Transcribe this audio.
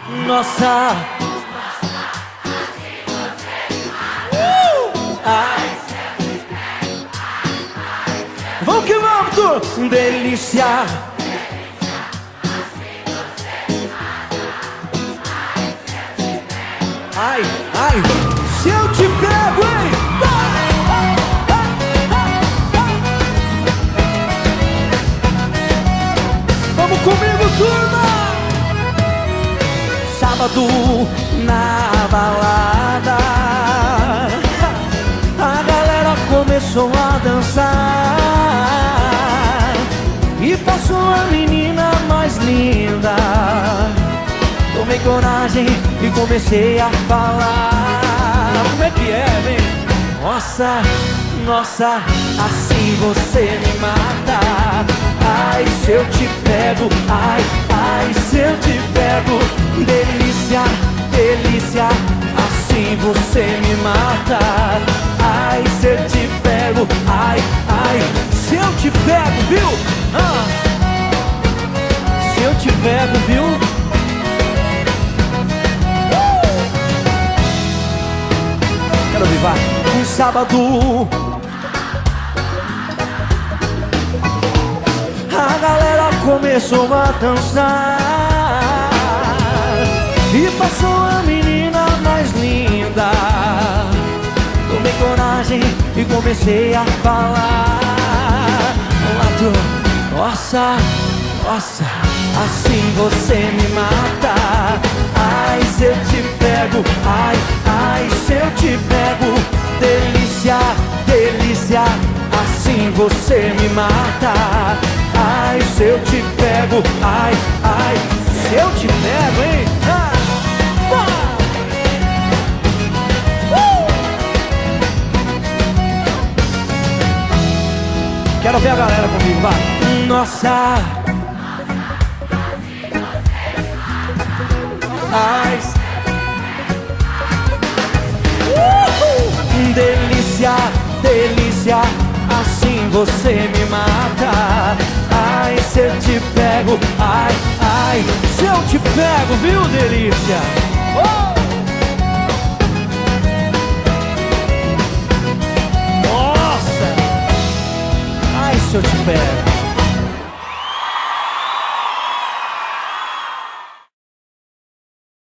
Nossa, ai. Vamos que vamos, tu delícia. Ai, ai, se eu te pego, hein? Vamos comigo, turma! Sábado na balada, a galera começou a dançar e passou a menina mais linda. Tomei coragem e comecei a falar. Como é que é, vem? Nossa, nossa, assim você me mata. Ai, se eu te pego, ai, ai, se eu te pego. Delícia, delícia, assim você me mata. Ai, se eu te pego, ai, ai, se eu te pego, viu? Se eu te pego, viu? Quero vivar um sábado. A galera começou a dançar e passou a menina mais linda. Tomei coragem e comecei a falar. Nossa, nossa, assim você me mata. Ai, se eu te pego, ai, ai, se eu te pego. Delícia, delícia, assim você me mata. Ai, se eu te pego, ai, ai, se eu te pego, hein? Quero ver a galera comigo, vai. Nossa, ai, delícia, delícia, assim você me mata. Ai, se eu te pego, ai, ai, se eu te pego, viu, delícia? Nossa! Ai, se eu te pego.